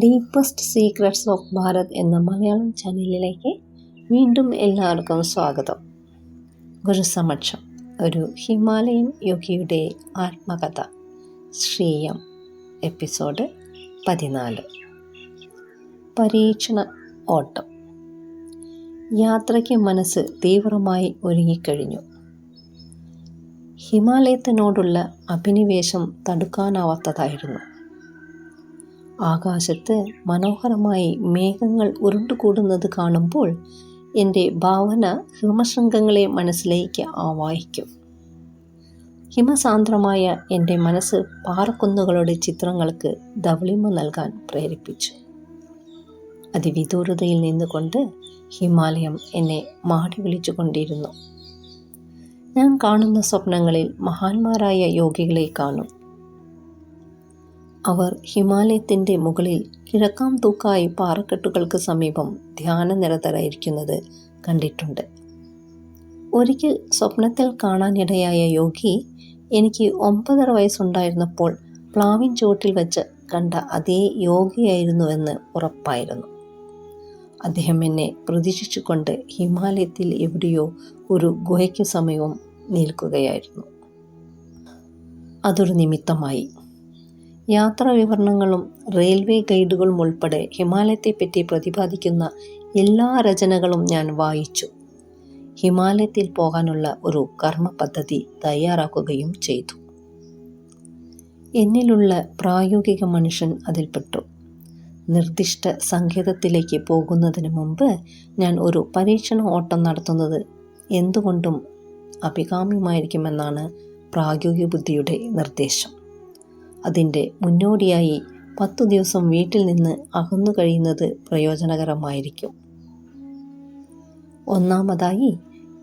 Deepest secrets of Bharat എന്ന മലയാളം ചാനലിലേക്ക് വീണ്ടും എല്ലാവർക്കും സ്വാഗതം. ഗുരുസമക്ഷം ഒരു ഹിമാലയൻ യോഗിയുടെ ആത്മകഥ ശ്രീയം എപ്പിസോഡ് 14. പരീക്ഷണ ഓട്ടം. യാത്രയ്ക്ക് മനസ്സ് തീവ്രമായി ഒരുങ്ങിക്കഴിഞ്ഞു. ഹിമാലയത്തിനോടുള്ള അഭിനിവേശം തടുക്കാനാവാത്തതായിരുന്നു. ആകാശത്ത് മനോഹരമായി മേഘങ്ങൾ ഉരുണ്ടുകൂടുന്നത് കാണുമ്പോൾ എൻ്റെ ഭാവന ഹിമശൃംഗങ്ങളെ മനസ്സിലേക്ക് ആവാഹിക്കും. ഹിമസാന്ദ്രമായ എൻ്റെ മനസ്സ് പാറക്കുന്നുകളുടെ ചിത്രങ്ങൾക്ക് ധവളിമ നൽകാൻ പ്രേരിപ്പിച്ചു. അതിവിദൂരതയിൽ നിന്നുകൊണ്ട് ഹിമാലയം എന്നെ മാടി വിളിച്ചുകൊണ്ടിരുന്നു. ഞാൻ കാണുന്ന സ്വപ്നങ്ങളിൽ മഹാന്മാരായ യോഗികളെ കാണും. അവർ ഹിമാലയത്തിൻ്റെ മുകളിൽ കിഴക്കാം തൂക്കായി പാറക്കെട്ടുകൾക്ക് സമീപം ധ്യാനനിരതരായിരിക്കുന്നത് കണ്ടിട്ടുണ്ട്. ഒരിക്കൽ സ്വപ്നത്തിൽ കാണാനിടയായ യോഗി എനിക്ക് 9.5 വയസ്സുണ്ടായിരുന്നപ്പോൾ പ്ലാവിൻ ചുവട്ടിൽ വെച്ച് കണ്ട അതേ യോഗിയായിരുന്നുവെന്ന് ഉറപ്പായിരുന്നു. അദ്ദേഹം എന്നെ പ്രതീക്ഷിച്ചുകൊണ്ട് ഹിമാലയത്തിൽ എവിടെയോ ഒരു ഗുഹയ്ക്ക് സമീപം നിൽക്കുകയായിരുന്നു. അതൊരു നിമിത്തമായി. യാത്രാ വിവരണങ്ങളും റെയിൽവേ ഗൈഡുകളും ഉൾപ്പെടെ ഹിമാലയത്തെപ്പറ്റി പ്രതിപാദിക്കുന്ന എല്ലാ രചനകളും ഞാൻ വായിച്ചു. ഹിമാലയത്തിൽ പോകാനുള്ള ഒരു കർമ്മ പദ്ധതി തയ്യാറാക്കുകയും ചെയ്തു. എന്നിലുള്ള പ്രായോഗിക മനുഷ്യൻ അതിൽപ്പെട്ടു. നിർദ്ദിഷ്ട സങ്കേതത്തിലേക്ക് പോകുന്നതിന് മുമ്പ് ഞാൻ ഒരു പരീക്ഷണ ഓട്ടം നടത്തുന്നത് എന്തുകൊണ്ടും അഭികാമ്യമായിരിക്കുമെന്നാണ് പ്രായോഗിക ബുദ്ധിയുടെ നിർദ്ദേശം. അതിൻ്റെ മുന്നോടിയായി 10 ദിവസം വീട്ടിൽ നിന്ന് അകന്നു കഴിയുന്നത് പ്രയോജനകരമായിരിക്കും. ഒന്നാമതായി,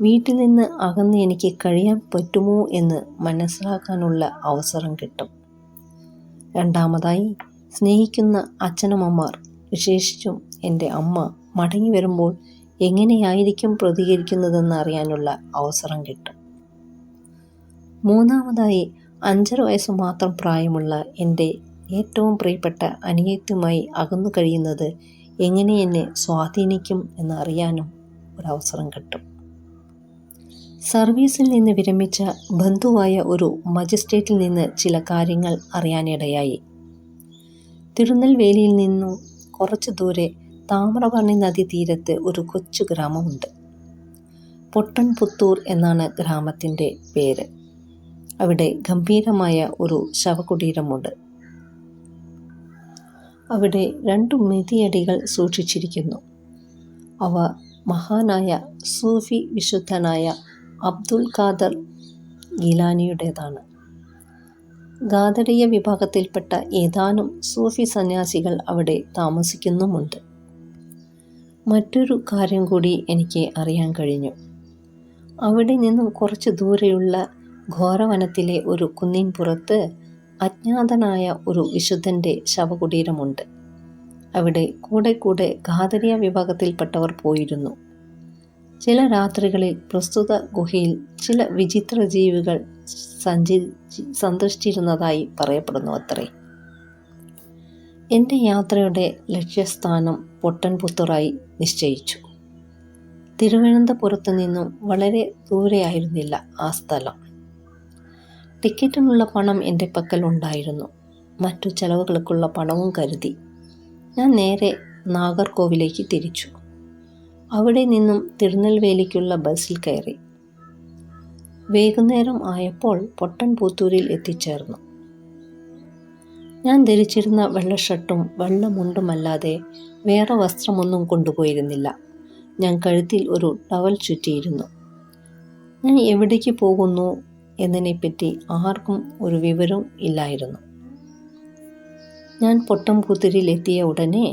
വീട്ടിൽ നിന്ന് അകന്ന് എനിക്ക് കഴിയാൻ പറ്റുമോ എന്ന് മനസ്സിലാക്കാനുള്ള അവസരം കിട്ടും. രണ്ടാമതായി, സ്നേഹിക്കുന്ന അച്ഛനമ്മമാർ, വിശേഷിച്ചും എൻ്റെ അമ്മ മടങ്ങി വരുമ്പോൾ എങ്ങനെയായിരിക്കും പ്രതികരിക്കുന്നതെന്ന് അറിയാനുള്ള അവസരം കിട്ടും. മൂന്നാമതായി, 5.5 വയസ്സ് മാത്രം പ്രായമുള്ള എൻ്റെ ഏറ്റവും പ്രിയപ്പെട്ട അനിയത്തിയുമായി അകന്നു കഴിയുന്നത് എങ്ങനെ എന്നെ സ്വാധീനിക്കും എന്നറിയാനും ഒരവസരം കിട്ടും. സർവീസിൽ നിന്ന് വിരമിച്ച ബന്ധുവായ ഒരു മജിസ്ട്രേറ്റിൽ നിന്ന് ചില കാര്യങ്ങൾ അറിയാനിടയായി. തിരുനെൽവേലിയിൽ നിന്നും കുറച്ച് ദൂരെ താമ്രപർണി നദീ തീരത്ത് ഒരു കൊച്ചു ഗ്രാമമുണ്ട്. പൊട്ടൻപുത്തൂർ എന്നാണ് ഗ്രാമത്തിൻ്റെ പേര്. അവിടെ ഗംഭീരമായ ഒരു ശവകുടീരമുണ്ട്. അവിടെ 2 മിതിയടികൾ സൂക്ഷിച്ചിരിക്കുന്നു. അവ മഹാനായ സൂഫി വിശുദ്ധനായ അബ്ദുൽ ഖാദർ ഗിലാനിയുടേതാണ്. ഖാദരിയ വിഭാഗത്തിൽപ്പെട്ട ഏതാനും സൂഫി സന്യാസികൾ അവിടെ താമസിക്കുന്നുമുണ്ട്. മറ്റൊരു കാര്യം കൂടി എനിക്ക് അറിയാൻ കഴിഞ്ഞു. അവിടെ നിന്നും കുറച്ച് ദൂരെയുള്ള ഘോരവനത്തിലെ ഒരു കുന്നിൻ പുറത്ത് അജ്ഞാതനായ ഒരു വിശുദ്ധൻ്റെ ശവകുടീരമുണ്ട്. അവിടെ കൂടെ ഖാദരിയ വിഭാഗത്തിൽപ്പെട്ടവർ പോയിരുന്നു. ചില രാത്രികളിൽ പ്രസ്തുത ഗുഹയിൽ ചില വിചിത്ര ജീവികൾ സന്ദർശിച്ചിരുന്നതായി പറയപ്പെടുന്നു അത്രേ. എൻ്റെ യാത്രയുടെ ലക്ഷ്യസ്ഥാനം പൊട്ടൻപുത്തൂറായി നിശ്ചയിച്ചു. തിരുവനന്തപുരത്തു നിന്നും വളരെ ദൂരെയായിരുന്നില്ല ആ സ്ഥലം. ടിക്കറ്റിനുള്ള പണം എൻ്റെ പക്കൽ ഉണ്ടായിരുന്നു. മറ്റു ചെലവുകൾക്കുള്ള പണവും കരുതി ഞാൻ നേരെ നാഗർകോവിലേക്ക് തിരിച്ചു. അവിടെ നിന്നും തിരുനെൽവേലിക്കുള്ള ബസ്സിൽ കയറി. വൈകുന്നേരം ആയപ്പോൾ പൊട്ടൻപുത്തൂരിൽ എത്തിച്ചേർന്നു. ഞാൻ ധരിച്ചിരുന്ന വെള്ള ഷർട്ടും വെള്ള മുണ്ടുമല്ലാതെ വേറെ വസ്ത്രമൊന്നും കൊണ്ടുപോയിരുന്നില്ല. ഞാൻ കഴുത്തിൽ ഒരു ടവൽ ചുറ്റിയിരുന്നു. ഞാൻ എവിടേക്ക് പോകുന്നു എന്നതിനെപ്പറ്റി ആർക്കും ഒരു വിവരവും ഇല്ലായിരുന്നു. ഞാൻ പൊട്ടൻപുത്തൂരിൽ എത്തിയ ഉടനെ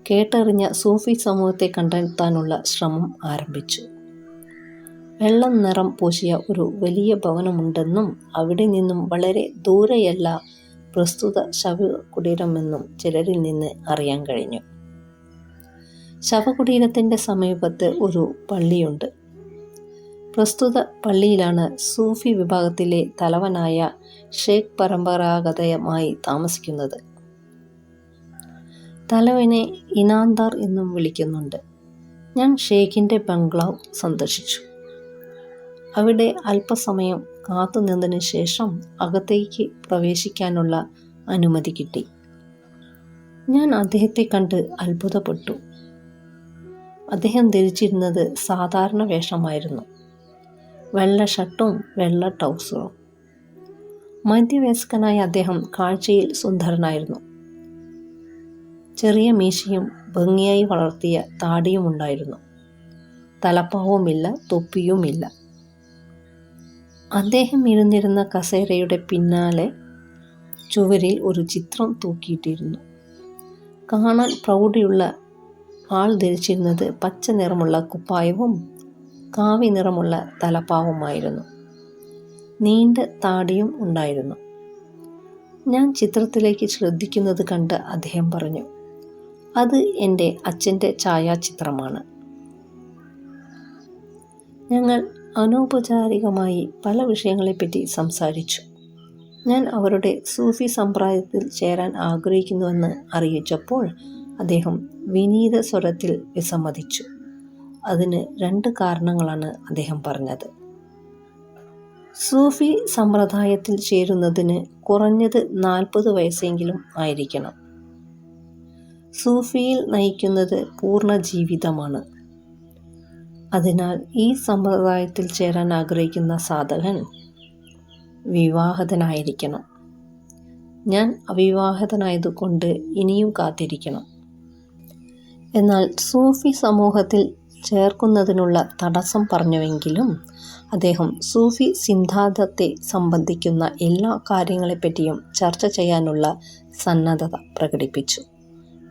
കേട്ടറിഞ്ഞ സൂഫി സമൂഹത്തെ കണ്ടെത്താനുള്ള ശ്രമം ആരംഭിച്ചു. വെള്ളം നിറം പൂശിയ ഒരു വലിയ ഭവനമുണ്ടെന്നും അവിടെ നിന്നും വളരെ ദൂരെയല്ല പ്രസ്തുത ശവകുടീരമെന്നും ചിലരിൽ നിന്ന് അറിയാൻ കഴിഞ്ഞു. ശവകുടീരത്തിൻ്റെ സമീപത്ത് ഒരു പള്ളിയുണ്ട്. പ്രസ്തുത പള്ളിയിലാണ് സൂഫി വിഭാഗത്തിലെ തലവനായ ഷേഖ് പരമ്പരാഗതമായി താമസിക്കുന്നത്. തലവനെ ഇനാന്താർ എന്നും വിളിക്കുന്നുണ്ട്. ഞാൻ ഷേഖിൻ്റെ ബംഗ്ലാവ് സന്ദർശിച്ചു. അവിടെ അല്പസമയം കാത്തുനിന്നതിന് ശേഷം അകത്തേക്ക് പ്രവേശിക്കാനുള്ള അനുമതി കിട്ടി. ഞാൻ അദ്ദേഹത്തെ കണ്ട് അത്ഭുതപ്പെട്ടു. അദ്ദേഹം ധരിച്ചിരുന്നത് സാധാരണ വേഷമായിരുന്നു. വെള്ള ഷർട്ടും വെള്ള ട്രൗസറും. മധ്യവയസ്കനായ അദ്ദേഹം കാഴ്ചയിൽ സുന്ദരനായിരുന്നു. ചെറിയ മീശയും ഭംഗിയായി വളർത്തിയ താടിയും ഉണ്ടായിരുന്നു. തലപ്പാവുമില്ല, തൊപ്പിയുമില്ല. അദ്ദേഹം ഇരുന്നിരുന്ന കസേരയുടെ പിന്നാലെ ചുവരിൽ ഒരു ചിത്രം തൂക്കിയിട്ടിരുന്നു. കാണാൻ പ്രൗഢിയുള്ള ആൾ ധരിച്ചിരുന്നത് പച്ച നിറമുള്ള കുപ്പായവും കാവി നിറമുള്ള തലപ്പാവുമായിരുന്നു. നീണ്ട താടിയും ഉണ്ടായിരുന്നു. ഞാൻ ചിത്രത്തിലേക്ക് ശ്രദ്ധിക്കുന്നത് കണ്ട് അദ്ദേഹം പറഞ്ഞു, "അത് എൻ്റെ അച്ഛൻ്റെ ഛായാചിത്രമാണ്." ഞങ്ങൾ അനൗപചാരികമായി പല വിഷയങ്ങളെപ്പറ്റി സംസാരിച്ചു. ഞാൻ അവരുടെ സൂഫി സമ്പ്രദായത്തിൽ ചേരാൻ ആഗ്രഹിക്കുന്നുവെന്ന് അറിയിച്ചപ്പോൾ അദ്ദേഹം വിനീത സ്വരത്തിൽ വിസമ്മതിച്ചു. അതിന് 2 കാരണങ്ങളാണ് അദ്ദേഹം പറഞ്ഞത്. സൂഫി സമ്പ്രദായത്തിൽ ചേരുന്നതിന് കുറഞ്ഞത് 40 വയസ്സെങ്കിലും ആയിരിക്കണം. സൂഫിയിൽ നയിക്കുന്നത് പൂർണ്ണ ജീവിതമാണ്. അതിനാൽ ഈ സമ്പ്രദായത്തിൽ ചേരാൻ ആഗ്രഹിക്കുന്ന സാധകൻ വിവാഹിതനായിരിക്കണം. ഞാൻ അവിവാഹിതനായതുകൊണ്ട് ഇനിയും കാത്തിരിക്കണം. എന്നാൽ സൂഫി സമൂഹത്തിൽ ചേർക്കുന്നതിനുള്ള തടസ്സം പറഞ്ഞുവെങ്കിലും അദ്ദേഹം സൂഫി സിദ്ധാന്തത്തെ സംബന്ധിക്കുന്ന എല്ലാ കാര്യങ്ങളെപ്പറ്റിയും ചർച്ച ചെയ്യാനുള്ള സന്നദ്ധത പ്രകടിപ്പിച്ചു.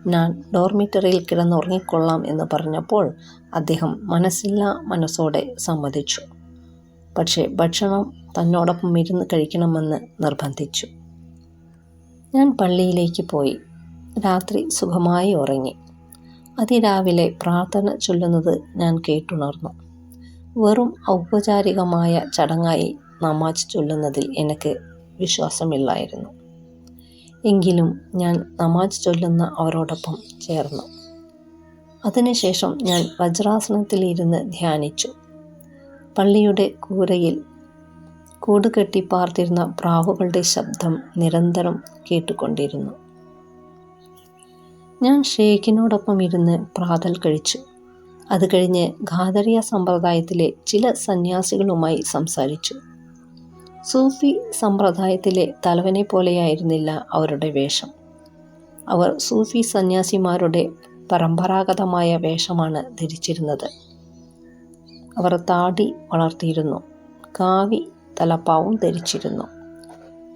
ഞാൻ ഡോർമിറ്ററിയിൽ കിടന്നുറങ്ങിക്കൊള്ളാം എന്ന് പറഞ്ഞപ്പോൾ അദ്ദേഹം മനസ്സില്ലാ മനസ്സോടെ സമ്മതിച്ചു. പക്ഷേ ഭക്ഷണം തന്നോടൊപ്പം ഇരുന്ന് കഴിക്കണമെന്ന് നിർബന്ധിച്ചു. ഞാൻ പള്ളിയിലേക്ക് പോയി. രാത്രി സുഖമായി ഉറങ്ങി. അതിരാവിലെ പ്രാർത്ഥന ചൊല്ലുന്നത് ഞാൻ കേട്ടുണർന്നു. വെറും ഔപചാരികമായ ചടങ്ങായി നമാസ് ചൊല്ലുന്നതിൽ എനിക്ക് വിശ്വാസമില്ലായിരുന്നു. എങ്കിലും ഞാൻ നമാസ് ചൊല്ലുന്ന അവരോടൊപ്പം ചേർന്നു. അതിനുശേഷം ഞാൻ വജ്രാസനത്തിലിരുന്ന് ധ്യാനിച്ചു. പള്ളിയുടെ കൂരയിൽ കൂടുകെട്ടി പാർത്തിരുന്ന പ്രാവുകളുടെ ശബ്ദം നിരന്തരം കേട്ടുകൊണ്ടിരുന്നു. ഞാൻ ഷേഖിനോടൊപ്പം ഇരുന്ന് പ്രാതൽ കഴിച്ചു. അത് കഴിഞ്ഞ് ഖാദറിയ സമ്പ്രദായത്തിലെ ചില സന്യാസികളുമായി സംസാരിച്ചു. സൂഫി സമ്പ്രദായത്തിലെ തലവനെ പോലെയായിരുന്നില്ല അവരുടെ വേഷം. അവർ സൂഫി സന്യാസിമാരുടെ പരമ്പരാഗതമായ വേഷമാണ് ധരിച്ചിരുന്നത്. അവർ താടി വളർത്തിയിരുന്നു. കാവി തലപ്പാവും ധരിച്ചിരുന്നു.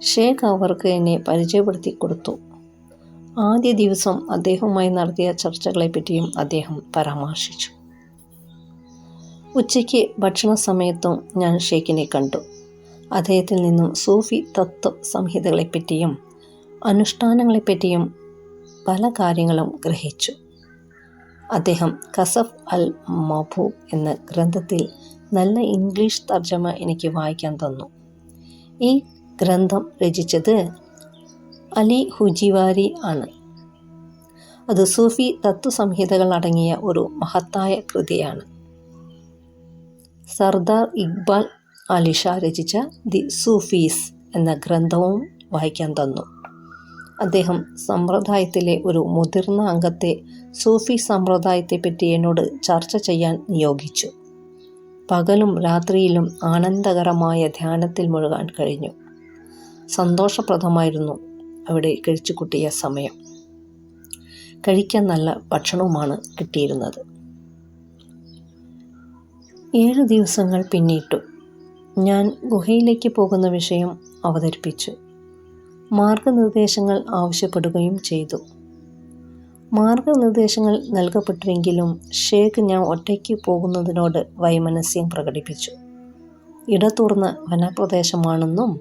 ഷേഖ് അവർക്ക് എന്നെ പരിചയപ്പെടുത്തി കൊടുത്തു. ആദ്യ ദിവസം അദ്ദേഹവുമായി നടത്തിയ ചർച്ചകളെപ്പറ്റിയും അദ്ദേഹം പരാമർശിച്ചു. ഉച്ചയ്ക്ക് ഭക്ഷണ സമയത്തും ഞാൻ ഷേഖിനെ കണ്ടു. അദ്ദേഹത്തിൽ നിന്നും സൂഫി തത്വ സംഹിതകളെപ്പറ്റിയും അനുഷ്ഠാനങ്ങളെപ്പറ്റിയും പല കാര്യങ്ങളും ഗ്രഹിച്ചു. അദ്ദേഹം കസഫ് അൽ മബൂബ് എന്ന ഗ്രന്ഥത്തിൽ നല്ല ഇംഗ്ലീഷ് തർജ്ജമ എനിക്ക് വായിക്കാൻ തന്നു. ഈ ഗ്രന്ഥം രചിച്ചത് അലി ഹുജിവാരി ആണ്. അത് സൂഫി തത്വസംഹിതകൾ അടങ്ങിയ ഒരു മഹത്തായ കൃതിയാണ്. സർദാർ ഇക്ബാൽ അലിഷ രചിച്ച ദി സൂഫീസ് എന്ന ഗ്രന്ഥവും വായിക്കാൻ തന്നു. അദ്ദേഹം സമ്പ്രദായത്തിലെ ഒരു മുതിർന്ന അംഗത്തെ സൂഫി സമ്പ്രദായത്തെപ്പറ്റി എന്നോട് ചർച്ച ചെയ്യാൻ നിയോഗിച്ചു. പകലും രാത്രിയിലും ആനന്ദകരമായ ധ്യാനത്തിൽ മുഴുകാൻ കഴിഞ്ഞു. സന്തോഷപ്രദമായിരുന്നു അവിടെ കഴിച്ചുകൂട്ടിയ സമയം. കഴിക്കാൻ നല്ല ഭക്ഷണവുമാണ് കിട്ടിയിരുന്നത്. 7 ദിവസങ്ങൾ പിന്നിട്ടു. ഞാൻ ഗുഹയിലേക്ക് പോകുന്ന വിഷയം അവതരിപ്പിച്ചു. മാർഗനിർദ്ദേശങ്ങൾ ആവശ്യപ്പെടുകയും ചെയ്തു. മാർഗനിർദ്ദേശങ്ങൾ നൽകപ്പെട്ടിരുന്നെങ്കിലും ഷേഖ് ഞാൻ ഒറ്റയ്ക്ക് പോകുന്നതിനോട് വൈമനസ്യം പ്രകടിപ്പിച്ചു. ഇടതൂർന്ന വനപ്രദേശമാണെന്നും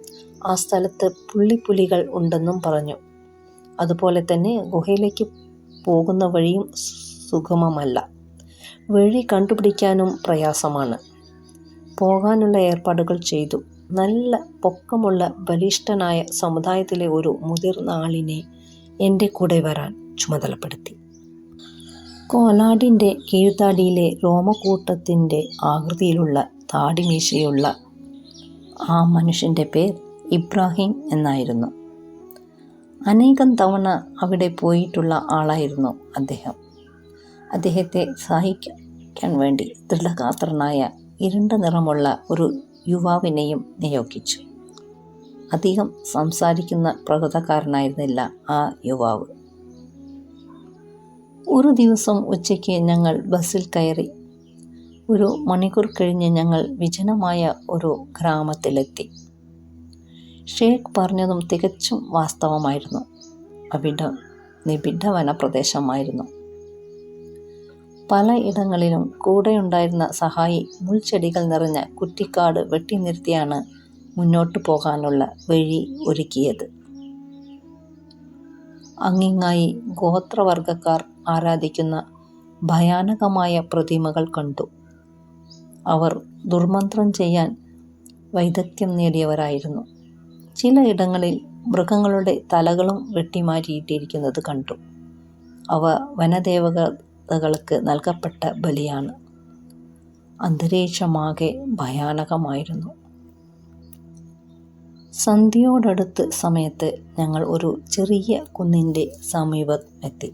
ആ സ്ഥലത്ത് പുള്ളിപ്പുലികൾ ഉണ്ടെന്നും പറഞ്ഞു. അതുപോലെ തന്നെ ഗുഹയിലേക്ക് പോകുന്ന വഴിയും സുഗമമല്ല. വഴി കണ്ടുപിടിക്കാനും പ്രയാസമാണ്. പോകാനുള്ള ഏർപ്പാടുകൾ ചെയ്തു. നല്ല പൊക്കമുള്ള ബലിഷ്ഠനായ സമുദായത്തിലെ ഒരു മുതിർന്ന ആളിനെ എൻ്റെ കൂടെ വരാൻ ചുമതലപ്പെടുത്തി. കോലാടിൻ്റെ കീഴ്ത്താടിയിലെ രോമക്കൂട്ടത്തിൻ്റെ ആകൃതിയിലുള്ള താടിമീശയുള്ള ആ മനുഷ്യൻ്റെ പേർ ഇബ്രാഹിം എന്നായിരുന്നു. അനേകം തവണ അവിടെ പോയിട്ടുള്ള ആളായിരുന്നു അദ്ദേഹം. അദ്ദേഹത്തെ സഹായിക്കാൻ വേണ്ടി ദൃഢഗാത്രനായ ഇരുണ്ട നിറമുള്ള ഒരു യുവാവിനെയും നിയോഗിച്ചു. അധികം സംസാരിക്കുന്ന പ്രകൃതക്കാരനായിരുന്നില്ല ആ യുവാവ്. ഒരു ദിവസം ഉച്ചയ്ക്ക് ഞങ്ങൾ ബസ്സിൽ കയറി. ഒരു മണിക്കൂർ കഴിഞ്ഞ് ഞങ്ങൾ വിജനമായ ഒരു ഗ്രാമത്തിലെത്തി. ഷേഖ് പറഞ്ഞതും തികച്ചും വാസ്തവമായിരുന്നു. അവിടം നിബിഡ വനപ്രദേശമായിരുന്നു. പല ഇടങ്ങളിലും കൂടെയുണ്ടായിരുന്ന സഹായി മുൾച്ചെടികൾ നിറഞ്ഞ കുറ്റിക്കാട് വെട്ടിനിർത്തിയാണ് മുന്നോട്ടു പോകാനുള്ള വഴി ഒരുക്കിയത്. അങ്ങിങ്ങായി ഗോത്രവർഗക്കാർ ആരാധിക്കുന്ന ഭയാനകമായ പ്രതിമകൾ കണ്ടു. അവർ ദുർമന്ത്രം ചെയ്യാൻ വൈദഗ്ധ്യം നേടിയവരായിരുന്നു. ചില ഇടങ്ങളിൽ മൃഗങ്ങളുടെ തലകളും വെട്ടിമാറ്റിയിട്ടിരിക്കുന്നത് കണ്ടു. അവ വനദേവതകൾക്ക് നൽകപ്പെട്ട ബലിയാണ്. അന്തരീക്ഷമാകെ ഭയാനകമായിരുന്നു. സന്ധ്യയോടടുത്ത സമയത്ത് ഞങ്ങൾ ഒരു ചെറിയ കുന്നിൻ്റെ സമീപമെത്തി.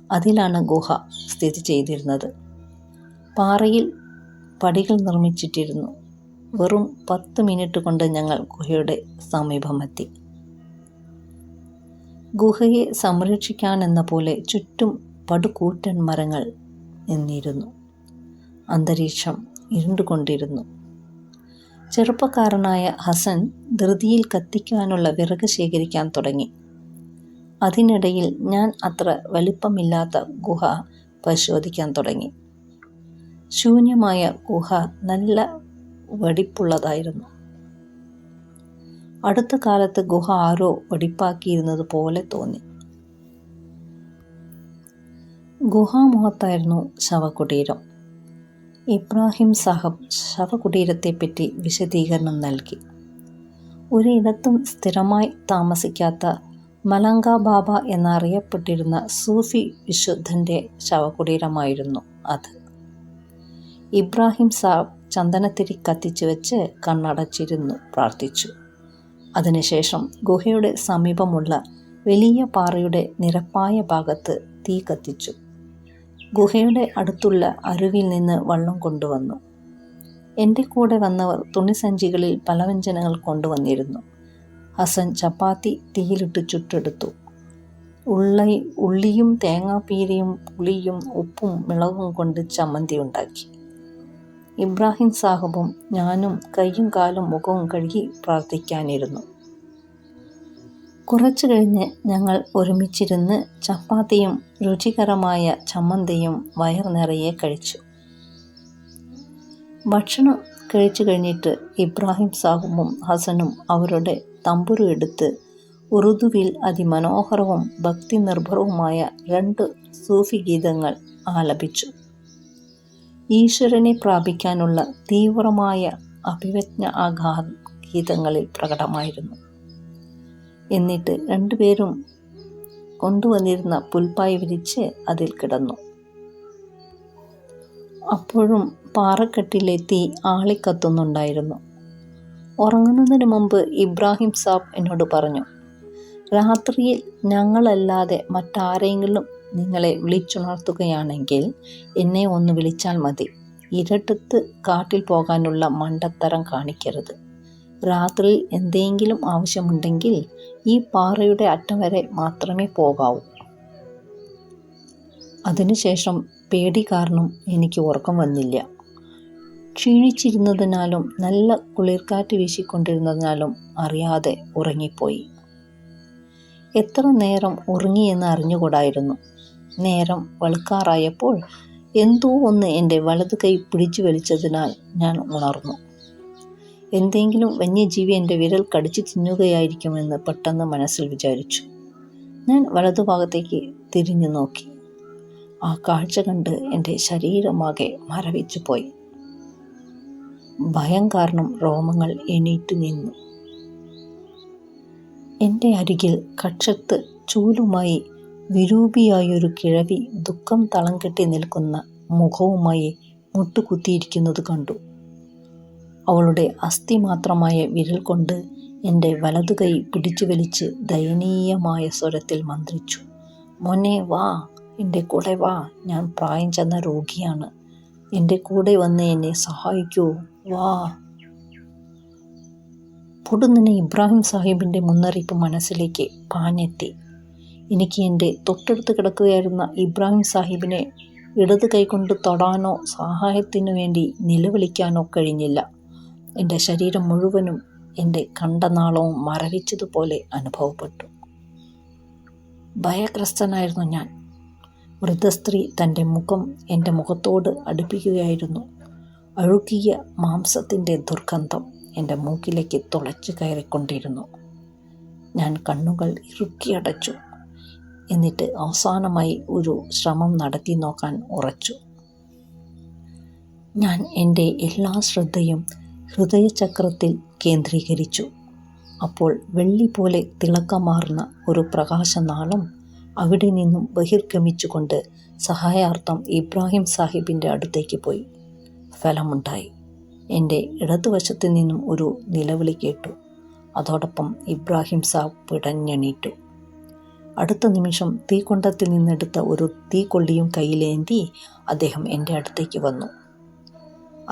അതിലാണ് ഗുഹ സ്ഥിതി ചെയ്തിരുന്നത്. പാറയിൽ പടികൾ നിർമ്മിച്ചിട്ടിരുന്നു. വെറും 10 മിനിറ്റ് കൊണ്ട് ഞങ്ങൾ ഗുഹയുടെ സമീപമെത്തി. ഗുഹയെ സംരക്ഷിക്കാനെന്ന പോലെ ചുറ്റും പടുകൂറ്റൻ മരങ്ങൾ നിന്നിരുന്നു. അന്തരീക്ഷം ഇരുണ്ടുകൊണ്ടിരുന്നു. ചെറുപ്പക്കാരനായ ഹസൻ ധൃതിയിൽ കത്തിക്കാനുള്ള വിറക് ശേഖരിക്കാൻ തുടങ്ങി. അതിനിടയിൽ ഞാൻ അത്ര വലിപ്പമില്ലാത്ത ഗുഹ പരിശോധിക്കാൻ തുടങ്ങി. ശൂന്യമായ ഗുഹ നല്ല വെടിപ്പുള്ളതായിരുന്നു. അടുത്ത കാലത്ത് ഗുഹ ആരോ വെടിപ്പാക്കിയിരുന്നത് പോലെ തോന്നി. ഗുഹാമുഖത്തായിരുന്നു ശവകുടീരം. ഇബ്രാഹിം സാഹബ് ശവകുടീരത്തെപ്പറ്റി വിശദീകരണം നൽകി. ഒരിടത്തും സ്ഥിരമായി താമസിക്കാത്ത മലങ്ക ബാബ എന്നറിയപ്പെട്ടിരുന്ന സൂഫി വിശുദ്ധൻ്റെ ശവകുടീരമായിരുന്നു അത്. ഇബ്രാഹിം സാഹബ് ചന്ദനത്തിരി കത്തിച്ചു വെച്ച് കണ്ണടച്ചിരുന്നു പ്രാർത്ഥിച്ചു. അതിനുശേഷം ഗുഹയുടെ സമീപമുള്ള വലിയ പാറയുടെ നിരപ്പായ ഭാഗത്ത് തീ കത്തിച്ചു. ഗുഹയുടെ അടുത്തുള്ള അരുവിൽ നിന്ന് വെള്ളം കൊണ്ടുവന്നു. എൻ്റെ കൂടെ വന്നവർ തുണിസഞ്ചികളിൽ പലവ്യഞ്ജനങ്ങൾ കൊണ്ടുവന്നിരുന്നു. ഹസൻ ചപ്പാത്തി തീയിലിട്ട് ചുട്ടെടുത്തു. ഉള്ളിയും തേങ്ങാപ്പീരയും പുളിയും ഉപ്പും മുളകും കൊണ്ട് ചമ്മന്തി ഉണ്ടാക്കി. ഇബ്രാഹിം സാഹബും ഞാനും കൈയും കാലും മുഖവും കഴുകി പ്രാർത്ഥിക്കാനിരുന്നു. കുറച്ചു കഴിഞ്ഞ് ഞങ്ങൾ ഒരുമിച്ചിരുന്ന് ചപ്പാത്തിയും രുചികരമായ ചമ്മന്തിയും വയർ നിറയെ കഴിച്ചു. ഭക്ഷണം കഴിച്ചു കഴിഞ്ഞിട്ട് ഇബ്രാഹിം സാഹബും ഹസനും അവരുടെ തമ്പുരു എടുത്ത് ഉറുദുവിൽ അതിമനോഹരവും ഭക്തി നിർഭരവുമായ 2 സൂഫി ഗീതങ്ങൾ ആലപിച്ചു. ഈശ്വരനെ പ്രാപിക്കാനുള്ള തീവ്രമായ അഭിവജ്ഞ ആ ഗീതങ്ങളിൽ പ്രകടമായിരുന്നു. എന്നിട്ട് 2 പേരും കൊണ്ടുവന്നിരുന്ന പുൽപ്പായി വിരിച്ച് അതിൽ കിടന്നു. അപ്പോഴും പാറക്കെട്ടിലെ തീ ആളിക്കത്തുന്നുണ്ടായിരുന്നു. ഉറങ്ങുന്നതിന് മുമ്പ് ഇബ്രാഹിം സാബ് എന്നോട് പറഞ്ഞു, രാത്രിയിൽ ഞങ്ങളല്ലാതെ മറ്റാരെങ്കിലും നിങ്ങളെ വിളിച്ചുണർത്തുകയാണെങ്കിൽ എന്നെ ഒന്ന് വിളിച്ചാൽ മതി. ഇരട്ടത്ത് കാട്ടിൽ പോകാനുള്ള മണ്ടത്തരം കാണിക്കരുത്. രാത്രിയിൽ എന്തെങ്കിലും ആവശ്യമുണ്ടെങ്കിൽ ഈ പാറയുടെ അറ്റം വരെ മാത്രമേ പോകാവൂ. അതിനുശേഷം പേടി കാരണം എനിക്ക് ഉറക്കം വന്നില്ല. ക്ഷീണിച്ചിരുന്നതിനാലും നല്ല കുളിർക്കാറ്റ് വീശിക്കൊണ്ടിരുന്നതിനാലും അറിയാതെ ഉറങ്ങിപ്പോയി. എത്ര നേരം ഉറങ്ങിയെന്ന് അറിഞ്ഞുകൂടായിരുന്നു. നേരം വെളുക്കാറായപ്പോൾ എന്തോ ഒന്ന് എൻ്റെ വലതു കൈ പിടിച്ചു വലിച്ചതിനാൽ ഞാൻ ഉണർന്നു. എന്തെങ്കിലും വന്യജീവി എൻ്റെ വിരൽ കടിച്ചു തിന്നുകയായിരിക്കുമെന്ന് പെട്ടെന്ന് മനസ്സിൽ വിചാരിച്ചു. ഞാൻ വലതുഭാഗത്തേക്ക് തിരിഞ്ഞു നോക്കി. ആ കാഴ്ച കണ്ട് എൻ്റെ ശരീരമാകെ മരവിച്ചു പോയി. ഭയം കാരണം രോമങ്ങൾ എണീറ്റു നിന്നു. എൻ്റെ അരികിൽ കക്ഷത്ത് ചൂലുമായി വിരൂപിയായൊരു കിഴവി ദുഃഖം തളം കെട്ടി നിൽക്കുന്ന മുഖവുമായി മുട്ടുകുത്തിയിരിക്കുന്നത് കണ്ടു. അവളുടെ അസ്ഥിമാത്രമായ വിരൽ കൊണ്ട് എൻ്റെ വലതുകൈ പിടിച്ചു വലിച്ച് ദയനീയമായ സ്വരത്തിൽ മന്ത്രിച്ചു. "മോനെ വാ, എൻ്റെ കൂടെ വാ, ഞാൻ പ്രായം ചെന്ന രോഗിയാണ്. എൻ്റെ കൂടെ വന്ന് എന്നെ സഹായിക്കൂ, വാ." പൊടുന്നനെ ഇബ്രാഹിം സാഹിബിൻ്റെ മുന്നറിയിപ്പ് മനസ്സിലേക്ക് പാഞ്ഞെത്തി. എനിക്ക് എൻ്റെ തൊട്ടടുത്ത് കിടക്കുകയായിരുന്ന ഇബ്രാഹിം സാഹിബിനെ ഇടത് കൈകൊണ്ട് തൊടാനോ സഹായത്തിനു വേണ്ടി നിലവിളിക്കാനോ കഴിഞ്ഞില്ല. എൻ്റെ ശരീരം മുഴുവനും എൻ്റെ കണ്ടനാളവും മരവിച്ചതുപോലെ അനുഭവപ്പെട്ടു. ഭയഗ്രസ്തനായിരുന്നു ഞാൻ. വൃദ്ധസ്ത്രീ തൻ്റെ മുഖം എൻ്റെ മുഖത്തോട് അടുപ്പിക്കുകയായിരുന്നു. അഴുകിയ മാംസത്തിൻ്റെ ദുർഗന്ധം എൻ്റെ മൂക്കിലേക്ക് തുളച്ചു കയറിക്കൊണ്ടിരുന്നു. ഞാൻ കണ്ണുകൾ ഇറുക്കിയടച്ചു. എന്നിട്ട് അവസാനമായി ഒരു ശ്രമം നടത്തി നോക്കാൻ ഉറച്ചു. ഞാൻ എൻ്റെ എല്ലാ ശ്രദ്ധയും ഹൃദയചക്രത്തിൽ കേന്ദ്രീകരിച്ചു. അപ്പോൾ വെള്ളി പോലെ തിളക്കമാർന്ന ഒരു പ്രകാശനാളം അവിടെ നിന്നും ബഹിർഗമിച്ചുകൊണ്ട് സഹായാർത്ഥം ഇബ്രാഹിം സാഹിബിൻ്റെ അടുത്തേക്ക് പോയി. ഫലമുണ്ടായി. എൻ്റെ ഇടതുവശത്തു നിന്നും ഒരു നിലവിളി കേട്ടു. അതോടൊപ്പം ഇബ്രാഹിം സാബ് പിടഞ്ഞെണീറ്റു. അടുത്ത നിമിഷം തീക്കൊണ്ടത്തിൽ നിന്നെടുത്ത ഒരു തീക്കൊള്ളിയും കയ്യിലേന്തി അദ്ദേഹം എൻ്റെ അടുത്തേക്ക് വന്നു.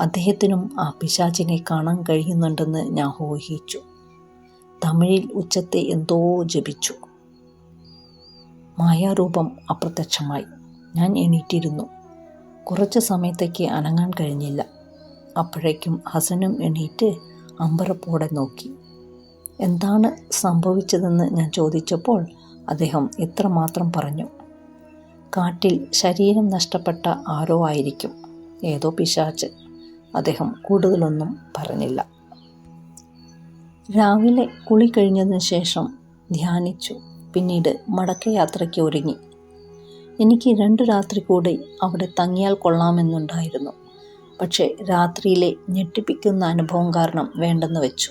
അദ്ദേഹത്തിനും ആ പിശാചിനെ കാണാൻ കഴിയുന്നുണ്ടെന്ന് ഞാൻ ഊഹിച്ചു. തമിഴിൽ ഉച്ചത്തെ എന്തോ ജപിച്ചു. മായാരൂപം അപ്രത്യക്ഷമായി. ഞാൻ എണീറ്റിരുന്നു. കുറച്ച് സമയത്തേക്ക് അനങ്ങാൻ കഴിഞ്ഞില്ല. അപ്പോഴേക്കും ഹസനും എണീറ്റ് അമ്പരപ്പോടെ നോക്കി. എന്താണ് സംഭവിച്ചതെന്ന് ഞാൻ ചോദിച്ചപ്പോൾ അദ്ദേഹം ഇത്രമാത്രം പറഞ്ഞു: കാട്ടിൽ ശരീരം നഷ്ടപ്പെട്ട ആരോ ആയിരിക്കും, ഏതോ പിശാച്. അദ്ദേഹം കൂടുതലൊന്നും പറഞ്ഞില്ല. രാവിലെ കുളി കഴിഞ്ഞതിന് ശേഷം ധ്യാനിച്ചു. പിന്നീട് മടക്കയാത്രയ്ക്ക് ഒരുങ്ങി. എനിക്ക് 2 രാത്രി കൂടി അവിടെ തങ്ങിയാൽ കൊള്ളാമെന്നുണ്ടായിരുന്നു. പക്ഷേ രാത്രിയിലെ ഞെട്ടിപ്പിക്കുന്ന അനുഭവം കാരണം വേണ്ടെന്ന് വെച്ചു.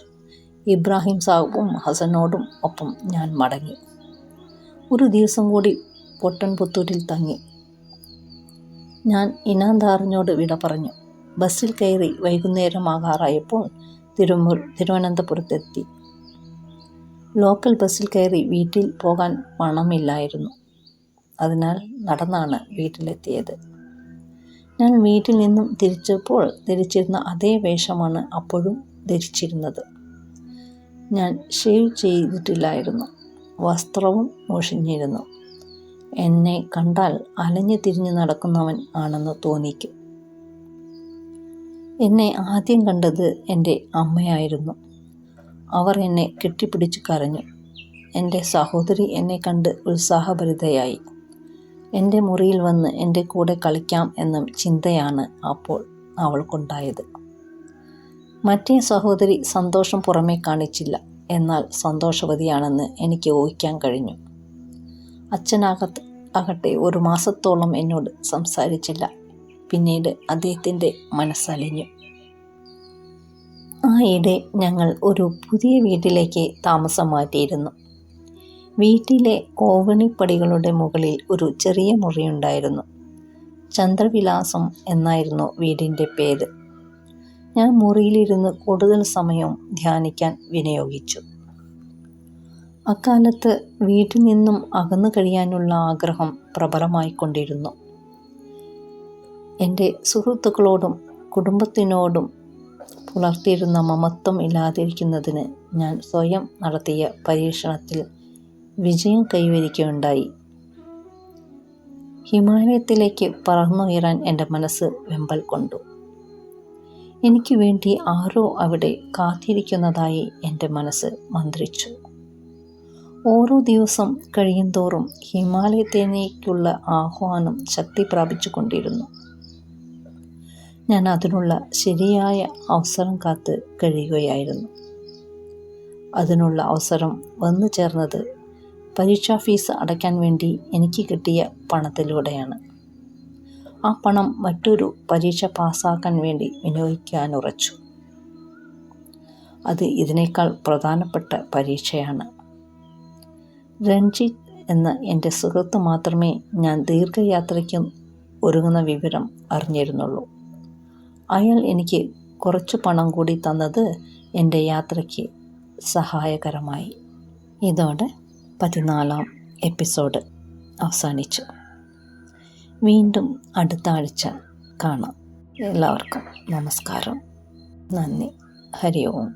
ഇബ്രാഹിം സാഹിബും ഹസനോടും ഒപ്പം ഞാൻ മടങ്ങി. ഒരു ദിവസം കൂടി പൊട്ടൻപുത്തൂരിൽ തങ്ങി. ഞാൻ ഇനാന്താറിനോട് വിട പറഞ്ഞു. ബസ്സിൽ കയറി വൈകുന്നേരമാകാറായപ്പോൾ തിരുവനന്തപുരത്തെത്തി. ലോക്കൽ ബസ്സിൽ കയറി വീട്ടിൽ പോകാൻ പണമില്ലായിരുന്നു. അതിനാൽ നടന്നാണ് വീട്ടിലെത്തിയത്. ഞാൻ വീട്ടിൽ നിന്നും തിരിച്ചപ്പോൾ ധരിച്ചിരുന്ന അതേ വേഷമാണ് അപ്പോഴും ധരിച്ചിരുന്നത്. ഞാൻ ഷേവ് ചെയ്തിട്ടില്ലായിരുന്നു. വസ്ത്രവും മുഷിഞ്ഞിരുന്നു. എന്നെ കണ്ടാൽ അലഞ്ഞു തിരിഞ്ഞു നടക്കുന്നവൻ ആണെന്ന് തോന്നിക്കും. എന്നെ ആദ്യം കണ്ടത് എൻ്റെ അമ്മയായിരുന്നു. അവർ എന്നെ കെട്ടിപ്പിടിച്ചു കരഞ്ഞു. എൻ്റെ സഹോദരി എന്നെ കണ്ട് ഉത്സാഹഭരിതയായി. എൻ്റെ മുറിയിൽ വന്ന് എൻ്റെ കൂടെ കളിക്കാം എന്ന ചിന്തയാണ് അപ്പോൾ അവൾക്കുണ്ടായത്. മറ്റേ സഹോദരി സന്തോഷം പുറമേ കാണിച്ചില്ല. എന്നാൽ സന്തോഷവതിയാണെന്ന് എനിക്ക് ഊഹിക്കാൻ കഴിഞ്ഞു. അച്ഛനാകട്ടെ 1 മാസത്തോളം എന്നോട് സംസാരിച്ചില്ല. പിന്നീട് അദ്ദേഹത്തിൻ്റെ മനസ്സലിഞ്ഞു. ആയിടെ ഞങ്ങൾ ഒരു പുതിയ വീട്ടിലേക്ക് താമസം മാറ്റിയിരുന്നു. വീട്ടിലെ കോവണിപ്പടികളുടെ മുകളിൽ ഒരു ചെറിയ മുറിയുണ്ടായിരുന്നു. ചന്ദ്രവിലാസം എന്നായിരുന്നു വീടിൻ്റെ പേര്. ഞാൻ മുറിയിലിരുന്ന് കൂടുതൽ സമയം ധ്യാനിക്കാൻ വിനിയോഗിച്ചു. അക്കാലത്ത് വീട്ടിൽ നിന്നും അകന്നു കഴിയാനുള്ള ആഗ്രഹം പ്രബലമായിക്കൊണ്ടിരുന്നു. എൻ്റെ സുഹൃത്തുക്കളോടും കുടുംബത്തിനോടും പുലർത്തിയിരുന്ന മമത്വം ഇല്ലാതിരിക്കുന്നതിന് ഞാൻ സ്വയം നടത്തിയ പരീക്ഷണത്തിൽ വിജയം കൈവരിക്കുകയുണ്ടായി. ഹിമാലയത്തിലേക്ക് പറന്നുയരാൻ എൻ്റെ മനസ്സ് വെമ്പൽ കൊണ്ടു. എനിക്ക് വേണ്ടി ആരോ അവിടെ കാത്തിരിക്കുന്നതായി എൻ്റെ മനസ്സ് മന്ത്രിച്ചു. ഓരോ ദിവസം കഴിയുന്തോറും ഹിമാലയത്തിലേക്കുള്ള ആഹ്വാനം ശക്തി പ്രാപിച്ചു കൊണ്ടിരുന്നു. ഞാൻ അതിനുള്ള ശരിയായ അവസരം കാത്ത് കഴിയുകയായിരുന്നു. അതിനുള്ള അവസരം വന്നു ചേർന്നത് പരീക്ഷാ ഫീസ് അടയ്ക്കാൻ വേണ്ടി എനിക്ക് കിട്ടിയ പണത്തിലൂടെയാണ്. ആ പണം മറ്റൊരു പരീക്ഷ പാസ്സാക്കാൻ വേണ്ടി വിനിയോഗിക്കാനുറച്ചു. അത് ഇതിനേക്കാൾ പ്രധാനപ്പെട്ട പരീക്ഷയാണ്. എന്ന എൻ്റെ സുഹൃത്ത് മാത്രമേ ഞാൻ ദീർഘയാത്രയ്ക്ക് ഒരുങ്ങുന്ന വിവരം അറിഞ്ഞിരുന്നുള്ളൂ. അയാൾ എനിക്ക് കുറച്ച് പണം കൂടി തന്നത് എൻ്റെ യാത്രയ്ക്ക് സഹായകരമായി. ഇതോടെ 14-ാം എപ്പിസോഡ് അവസാനിച്ചു. വീണ്ടും അടുത്ത ആഴ്ച കാണാം. എല്ലാവർക്കും നമസ്കാരം. നന്ദി. ഹരി ഓം.